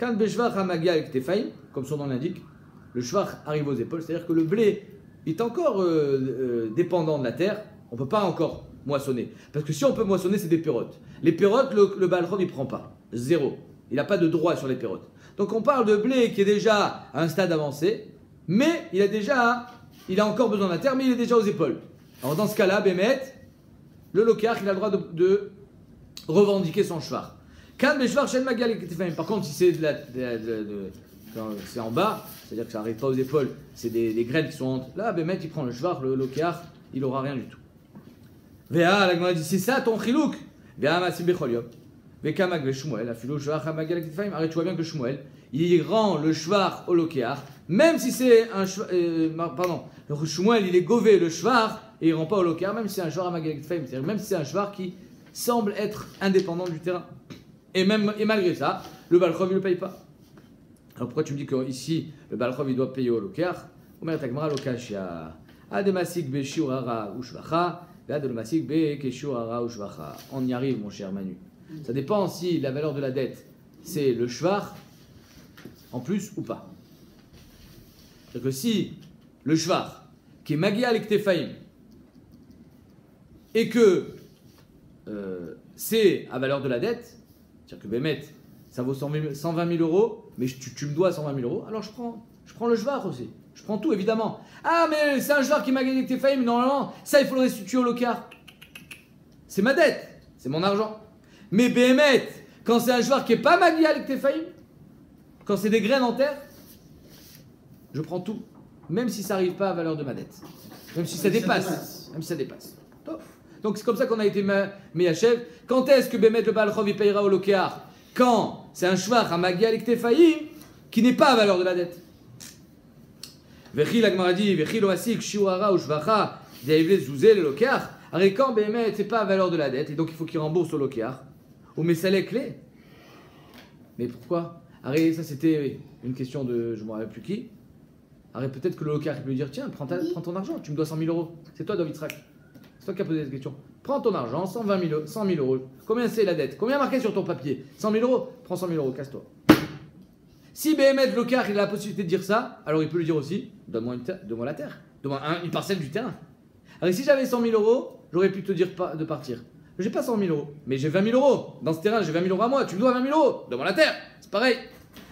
Quand Beshvar Hamagia avec Tefaim, comme son nom l'indique, le shvar arrive aux épaules, c'est-à-dire que le blé est encore dépendant de la terre, on ne peut pas encore moissonner. Parce que si on peut moissonner, c'est des pérotes. Les pérotes, le Balchov, il ne prend pas. 0. Il n'a pas de droit sur les pérotes. Donc on parle de blé qui est déjà à un stade avancé, mais il a encore besoin de la terre, mais il est déjà aux épaules. Alors dans ce cas-là, Bémet, le lokeach, il a le droit de revendiquer son shvar. Par contre, si c'est c'est en bas, c'est-à-dire que ça n'arrive pas aux épaules, c'est des graines qui sont entre. Là, Bémet, il prend le shvar, le lokeach, il n'aura rien du tout. Véa, la Gemara dit, c'est ça ton chilouk. Véa, Masim Becholiop. Vekamag ve Shmuel, afilo shvar hamagal ketfaim. Arrête, tu vois bien que Shmuel, il rend le shvar au lokeach, même si c'est un shvar. Pardon, le Shmuel, il est gové le shvar et il rend pas au lokeach, même si c'est un shvar hamagal ketfaim. C'est-à-dire même si c'est un shvar qui semble être indépendant du terrain. Et malgré ça, le Balchov, il ne le paye pas. Alors pourquoi tu me dis qu'ici, le Balchov, il doit payer au lokeach? Omer Tagmara lokashia. Ademasik be shiurara ushvacha, ademasik be keshiurara ushvacha. On y arrive, mon cher Manu. Ça dépend si la valeur de la dette, c'est le shvar en plus ou pas. C'est-à-dire que si le shvar, qui est magia l'ektefaim, et que c'est à valeur de la dette, c'est-à-dire que Bémet, ça vaut 120 000 euros, mais tu me dois 120 000 euros, alors je prends le shvar aussi. Je prends tout, évidemment. Ah, mais c'est un shvar qui m'a gagné avec tes failles, mais normalement, ça, il faut le restituer au lokeach. C'est ma dette, c'est mon argent. Mais Bémet, quand c'est un shvar qui n'est pas magli avec tes failles, quand c'est des graines en terre, je prends tout, même si ça n'arrive pas à valeur de ma dette. Même si ça dépasse. Même si ça dépasse. Top. Donc c'est comme ça qu'on a été Meyachev. Quand est-ce que Bémet le Balchov il payera au lokeach? Quand c'est un shvar à Magia l'Ektefaïm qui n'est pas à valeur de la dette. Vechi la Gemara dit, Vechi lo asik shiurara ou shvacha deivle zouzel le lokeach. Alors quand Bémet c'est pas à valeur de la dette et donc il faut qu'il rembourse au lokeach. Ou Messalek clé. Mais pourquoi? Arrête, ça c'était une question de je ne me rappelle plus qui. Alors peut-être que le locar il peut lui dire tiens, prends ton argent, tu me dois 100 000 euros. C'est toi, David Srak. C'est toi qui as posé cette question. Prends ton argent, 100 000 euros. Combien c'est la dette? Combien marqué sur ton papier? 100 000 euros. Prends 100 000 euros, casse-toi. Si BMF locar il a la possibilité de dire ça, alors il peut lui dire aussi donne-moi la terre, donne-moi une parcelle du terrain. Alors si j'avais 100 000 euros, j'aurais pu te dire de partir. J'ai pas 100 000 euros, mais j'ai 20 000 euros. Dans ce terrain, j'ai 20 000 euros à moi. Tu me dois 20 000 euros. Donne-moi la terre. C'est pareil.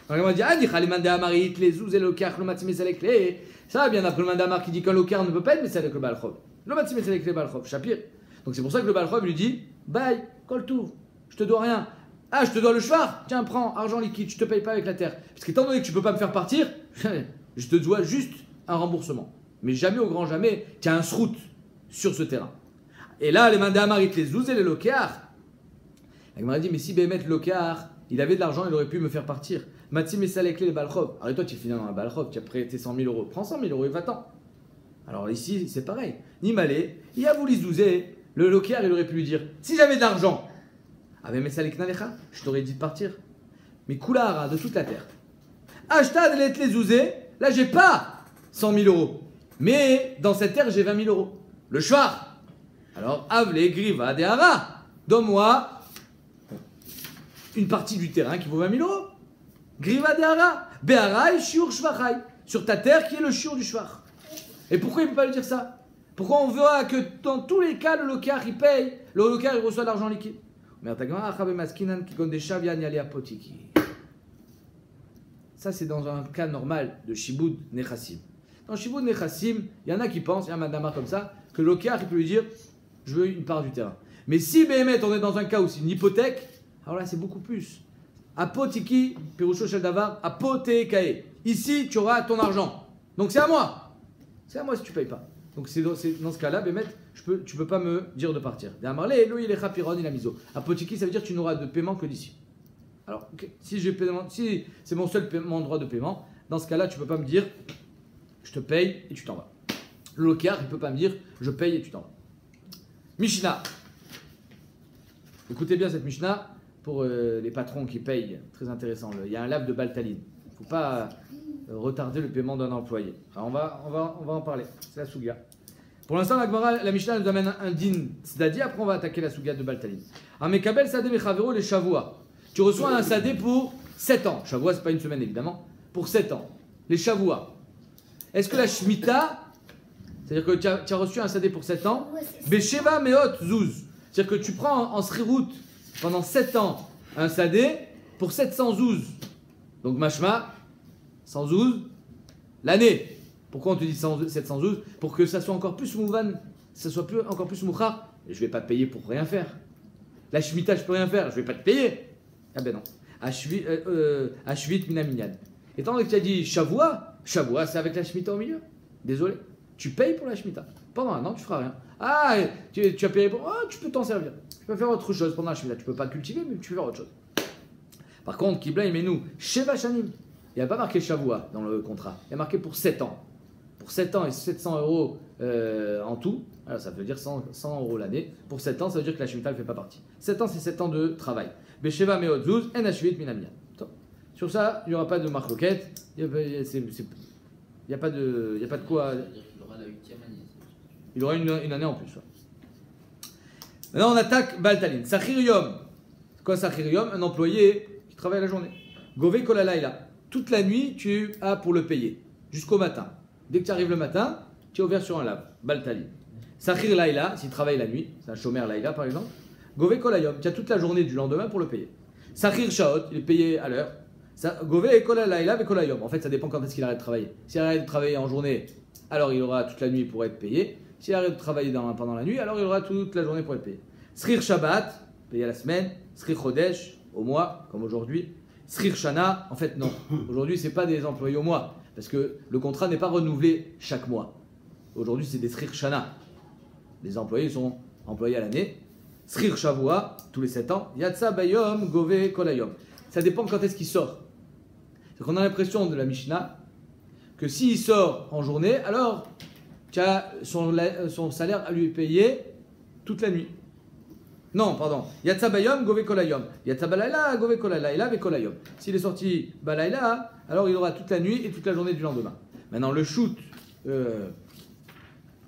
Alors on va dire, les mandats à Marit, les zouz et le locar, le matimé avec les. Ça va bien après le mandat à Mar qui dit qu'un locar ne peut pas être, mais c'est avec le balchov. Le matimé avec les balchov, Shapir. Donc c'est pour ça que le balchov lui dit, bye, coltouv, je te dois rien. Ah, je te dois le chevar. Tiens, prends, argent liquide, je te paye pas avec la terre. Parce qu'étant donné que tu peux pas me faire partir, je te dois juste un remboursement. Mais jamais au grand jamais, tu as un srout sur ce terrain. Et là, les mandats à Marit, les zouz et les lokar. Il m'a dit, mais si Bémet Lokar, il avait de l'argent, il aurait pu me faire partir. Matim et Salekle les Balchov. Alors toi, tu es finalement un Balchov, tu as prêté 100 000 euros. Prends 100 000 euros et va-t'en. Alors ici, c'est pareil. Nimalé, il a voulu zouzer. Le Lokar, il aurait pu lui dire, si j'avais de l'argent, avec mes Salek Nalecha, je t'aurais dit de partir. Mais Koulara, de toute la terre. Ashtad les zouzé, là, j'ai pas 100 000 euros. Mais dans cette terre, j'ai 20 000 euros. Le Shvar. Alors, Avle, Griva, Dehara, donne-moi une partie du terrain qui vaut 20 000 euros. Griva Dehara, Behara Shiur Shvachai, sur ta terre qui est le Shiur du Shvach. Et pourquoi il ne peut pas lui dire ça? Pourquoi on veut que dans tous les cas, le locar il paye, le locar il reçoit de l'argent liquide? Ça, c'est dans un cas normal de Shibud Nechassim. Dans Shibud Nechassim, il y en a qui pensent, il y a un madama comme ça, que le locar il peut lui dire je veux une part du terrain. Mais si Béhémet, on est dans un cas où c'est une hypothèque, alors là c'est beaucoup plus. Apotiki, Pirusho Shel Davar, apotekae. Ici tu auras ton argent. Donc c'est à moi. C'est à moi si tu ne payes pas. Donc c'est dans ce cas-là, Béhémet, tu peux pas me dire de partir. Apotiki, ça veut dire que tu n'auras de paiement que d'ici. Alors, okay, si c'est mon seul endroit de paiement, dans ce cas-là, tu ne peux pas me dire je te paye et tu t'en vas. Le locar, il ne peut pas me dire je paye et tu t'en vas. Mishnah. Écoutez bien cette Mishnah pour les patrons qui payent. Très intéressant. Il y a un lave de Baltaline. Il ne faut pas retarder le paiement d'un employé. Alors on va en parler. C'est la Souga. Pour l'instant, la Mishnah nous amène un din tzedadi. Après, on va attaquer la Souga de Baltaline. Amekabel sadeh mechavero les shavua. Tu reçois un sadé pour 7 ans. Shavua, ce n'est pas une semaine évidemment. Pour 7 ans. Les shavua. Est-ce que la Shemitah, c'est-à-dire que tu as reçu un sadé pour 7 ans, Besheva meot zouz. C'est-à-dire que tu prends en srirout pendant 7 ans un sadé pour 700 zouz. Donc mashma, 100 zouz, l'année. Pourquoi on te dit 700 zouz? Pour que ça soit encore plus mouvan, ça soit encore plus mouchar. Je ne vais pas te payer pour rien faire. La Shemitah, je ne peux rien faire, je ne vais pas te payer. Ah ben non. Ashvit minaminyan. Étant donné que tu as dit Shavua, c'est avec la Shemitah au milieu. Désolé. Tu payes pour la Shemitah. Pendant un an, tu ne feras rien. Ah, tu as payé pour. Ah, tu peux t'en servir. Tu peux faire autre chose pendant la Shemitah. Tu ne peux pas cultiver, mais tu peux faire autre chose. Par contre, Kibla, il met nous Sheva Shanim. Il n'y a pas marqué Shavua dans le contrat. Il y a marqué pour 7 ans. Pour 7 ans et 700 euros en tout. Alors ça veut dire 100 euros l'année. Pour 7 ans, ça veut dire que la Shemitah ne fait pas partie. 7 ans, c'est 7 ans de travail. Besheva Meotzuz, en Ashvit Minamian. Sur ça, il n'y aura pas de marloquette. Il n'y a pas de quoi. Il aura la 8e année. Il aura une année en plus. Ouais. Maintenant, on attaque Baltaline. Sachir Yom. C'est quoi Sachir Yom? Un employé qui travaille la journée. Gove Kolalaila. Toute la nuit, tu as pour le payer. Jusqu'au matin. Dès que tu arrives le matin, tu es ouvert sur un lave. Baltaline. Sachir Laila, s'il travaille la nuit, c'est un chômeur Laila par exemple. Gove Kolayom. Tu as toute la journée du lendemain pour le payer. Sachir Shaot, il est payé à l'heure. Gove Kolalaila ve Kolayom. En fait, ça dépend quand est-ce qu'il arrête de travailler. S'il arrête de travailler en journée, alors il aura toute la nuit pour être payé. S'il arrête de travailler pendant la nuit, alors il aura toute la journée pour être payé. Srir Shabbat, payé à la semaine. Srir Chodesh, au mois, comme aujourd'hui. Srir Shana, en fait non. Aujourd'hui, ce n'est pas des employés au mois. Parce que le contrat n'est pas renouvelé chaque mois. Aujourd'hui, c'est des Srir Shana. Les employés sont employés à l'année. Srir Shavua, tous les 7 ans. Yatsa Bayom, Gove Kolayom. Ça dépend quand est-ce qu'il sort. C'est qu'on a l'impression de la Mishnah que s'il sort en journée, alors tu as son salaire à lui payer toute la nuit. Non, pardon. Yatsa Bayom, Gove Kolayom. Yatsa Balayla, Gove Kolayla, Ve Kolayom. S'il est sorti Balayla, alors il aura toute la nuit et toute la journée du lendemain. Maintenant, le shoot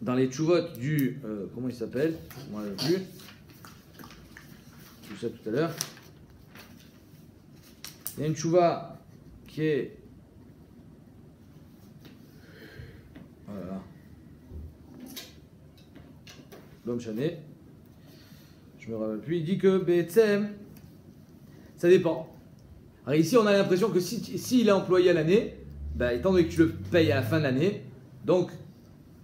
dans les tchouvot du. Comment il s'appelle? Moi, je plus. J'ai vu ça tout à l'heure. Il y a une tchouva qui est. Voilà. L'homme chané. Je me rappelle plus. Il dit que BTM, ça dépend. Alors ici, on a l'impression que s'il est employé à l'année, bah, étant donné que tu le payes à la fin de l'année, donc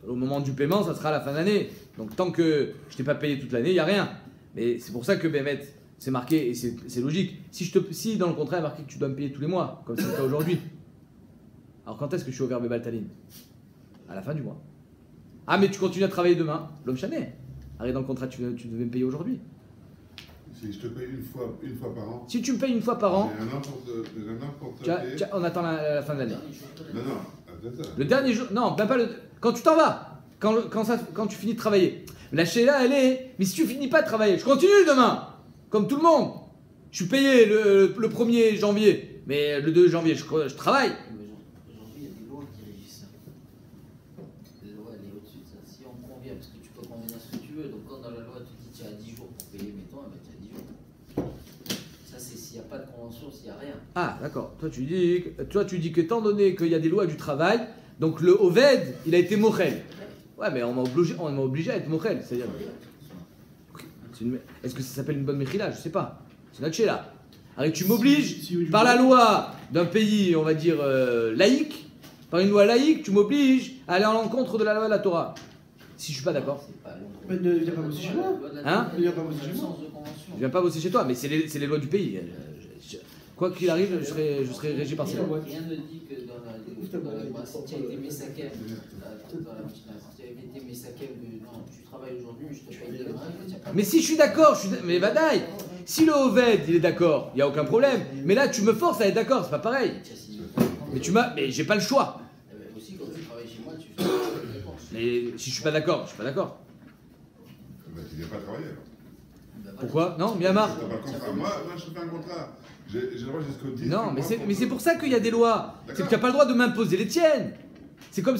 au moment du paiement, ça sera à la fin de l'année. Donc tant que je t'ai pas payé toute l'année, il n'y a rien. Mais c'est pour ça que Bémet, c'est marqué et c'est logique. Si dans le contrat il est marqué que tu dois me payer tous les mois, comme c'est le cas aujourd'hui, alors quand est-ce que je suis au verbe Baltaline? À la fin du mois. Ah, mais tu continues à travailler demain, l'homme chané. Arrête dans le contrat, tu devais me payer aujourd'hui. Si je te paye une fois par an. Si tu me payes une fois par an, on attend la fin de l'année. Non, après ça. Le dernier jour, non, même pas quand tu t'en vas, quand tu finis de travailler. La chéla, elle est, mais si tu finis pas de travailler, je continue demain, comme tout le monde. Je suis payé le 1er janvier, mais le 2 janvier, je travaille. Mais aujourd'hui, il y a des lois qui régissent ça. La loi, elle est au-dessus de ça. Si on convient, parce que tu peux convenir ce que tu veux, donc quand dans la loi, tu dis tu as 10 jours pour payer, mettons, ben, tu as 10 jours. Ça, c'est s'il n'y a pas de convention, s'il n'y a rien. Ah, d'accord. Toi, tu dis que étant donné qu'il y a des lois du travail, donc le Oved, il a été mochel. Ouais, mais on m'a obligé à être mochel. C'est-à-dire. Est-ce que ça s'appelle une bonne mechila? Je sais pas. C'est notre chéla. Alors tu m'obliges, par la loi d'un pays, on va dire, laïque, par une loi laïque, tu m'obliges à aller à l'encontre de la loi de la Torah. Si je suis pas d'accord. Mais ne viens pas bosser chez moi. Hein? Ne viens pas bosser chez moi. Je viens pas bosser chez toi, mais c'est les lois du pays. Quoi qu'il arrive, je serai régi par ces lois. Rien ne dit que dans la loi, si tu as été Messakem, si tu as été Messakem, non, tu travailles aujourd'hui, je te paye demain. Mais si je suis d'accord, mais Vadaï, si le Oved il est d'accord, il n'y a aucun problème. Mais là, tu me forces à être d'accord, c'est pas pareil. Mais j'ai pas le choix. Aussi, quand tu travailles chez moi, tu fais d'accord. Mais si je suis pas d'accord, je suis pas d'accord. Ben, tu viens pas travailler alors. Pourquoi? Non, Myanmar. T'as pas le contrat. Moi, je fais un contrat. J'ai le droit jusqu'au 10. Non, mais c'est pour ça qu'il y a des lois. C'est que tu n'as pas le droit de m'imposer les tiennes. C'est comme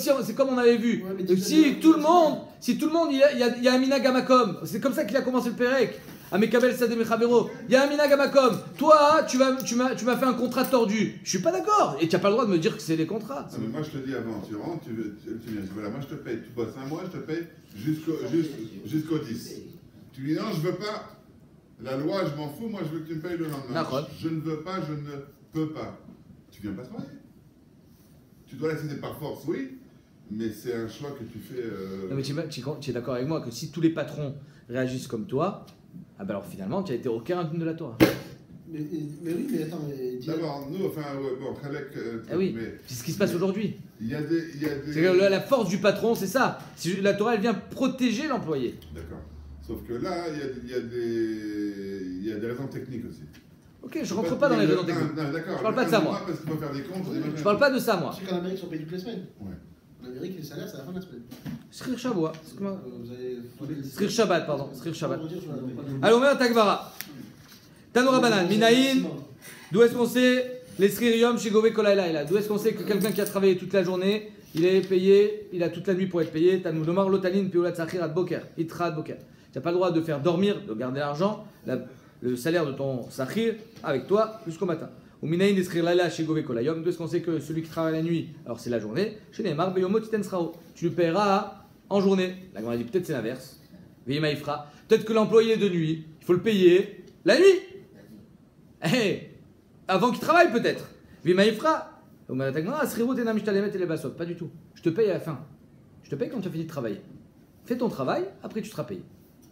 on avait vu. Ouais, Donc, si tout le monde, il y a un minag amakom, c'est comme ça qu'il a commencé le Pérec. Amekabel Sadeh Mechavero. Il y a un minag amakom. Toi, tu m'as fait un contrat tordu. Je suis pas d'accord. Et tu n'as pas le droit de me dire que c'est des contrats. Non, mais moi je te dis avant, tu rentres, tu viens, voilà, moi je te paye, tu bosses un mois, je te paye jusqu'au 10. Tu dis non, je veux pas. La loi, je m'en fous, moi je veux que tu me payes le lendemain. Je ne veux pas, je ne peux pas. Tu viens pas travailler. Tu dois l'accepter par force, oui, mais c'est un choix que tu fais. Non, mais tu es d'accord avec moi que si tous les patrons réagissent comme toi, ah ben alors finalement tu as été aucun de la Torah. Mais oui, mais attends, mais. D'abord, nous, enfin, bon, Khalek. Ah oui, mais c'est ce qui se passe aujourd'hui. Il y a des. C'est que la force du patron, c'est ça. La Torah, elle vient protéger l'employé. D'accord. Sauf que là, il y a des raisons techniques aussi. Ok, je rentre pas dans les raisons techniques. Non, d'accord. Je parle pas de ça, moi. Parce qu'il faut faire des comptes. Je parle pas de ça, moi. Tu sais qu'en Amérique, ils sont payés toutes les semaines. Ouais. En Amérique, les salaires, c'est à la fin de la semaine. Srir Shabbat. Vous avez. Srir Shabbat, pardon. Srir Shabbat. Vendredi, je vais aller. Allons, on met un Takvara. Tanoura Banan, Minaïn. D'où est-ce qu'on sait les Sririum chez Gové Kolaïla? D'où est-ce qu'on sait que quelqu'un qui a travaillé toute la journée, il est payé, il a toute la nuit pour être payé? Tanoudomar Lotalin Peolat Sachir Ad Boker. Itra Ad Boker. Tu n'as pas le droit de faire dormir, de garder l'argent, le salaire de ton Sachir avec toi jusqu'au matin. Ou Minaïn Esrir Laila chez Gové Kolayom. D'où est-ce qu'on sait que celui qui travaille la nuit, alors c'est la journée, chez Neymar, Beyomo Titensrao. Tu lui paieras en journée. La Gemara dit peut-être c'est l'inverse. Veimaïfra. Peut-être que l'employé de nuit, il faut le payer la nuit. Avant qu'il travaille peut-être. Veimaïfra. Pas du tout. Je te paye à la fin. Je te paye quand tu as fini de travailler. Fais ton travail, après tu seras payé.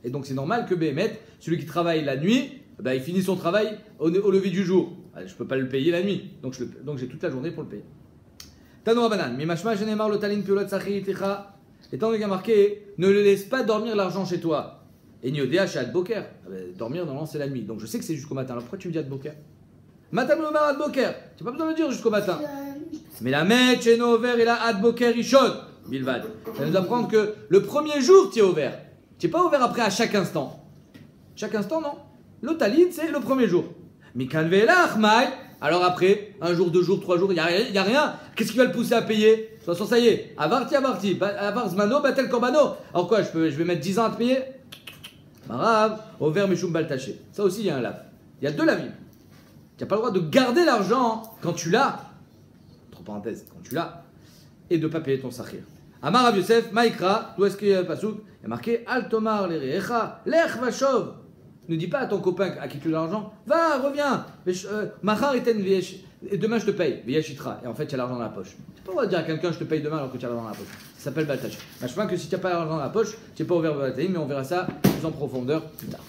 Et donc c'est normal que Béhémet, celui qui travaille la nuit, il finit son travail au lever du jour. Je ne peux pas le payer la nuit, donc j'ai toute la journée pour le payer. Tanoura Banan, Mimashma Genemar Lotalin Piolot Sachir Ticha. Étant donné qu'il y a marqué, ne le laisse pas dormir l'argent chez toi. Et Niodéa chez Adboker. Dormir normalement c'est la nuit, donc je sais que c'est jusqu'au matin. Alors pourquoi tu me dis Adboker? Matin Omar Adboker. Tu n'as pas besoin de le dire jusqu'au matin. Mais la mèche est ouvert et la Adboker Ishon. Bilvad. Ça nous apprend que le premier jour tu es ouvert. Tu n'es pas ouvert après à chaque instant. Chaque instant, non. L'otaline, c'est le premier jour. Mikan Vela Achmaï, Alors après, un jour, 2 jours, 3 jours, il n'y a rien. Qu'est-ce qui va le pousser à payer? De toute façon, ça y est. Avarti, avar zmano, batel korbano. Alors quoi, je vais mettre 10 ans à te payer? Marav, over mishum baltaché. Ça aussi, il y a un lave. Il y a 2 lavim. Tu n'as pas le droit de garder l'argent quand tu l'as. Entre parenthèses, quand tu l'as. Et de ne pas payer ton sachir. Amar Rav Yosef, Maïkra, d'où est-ce qu'il y a le pasouk? Il y a marqué Al Tomar l'Erecha, Lech Vachov. Ne dis pas à ton copain à qui tu as l'argent, va, reviens, Machar eten et demain je te paye, Vieshitra. Et en fait, tu as l'argent dans la poche. Tu n'as pas le droit de dire à quelqu'un je te paye demain alors que tu as l'argent dans la poche. Ça s'appelle Baltach. Je pense que si tu n'as pas l'argent dans la poche, tu n'es pas ouvert Baltach, mais on verra ça plus en profondeur plus tard.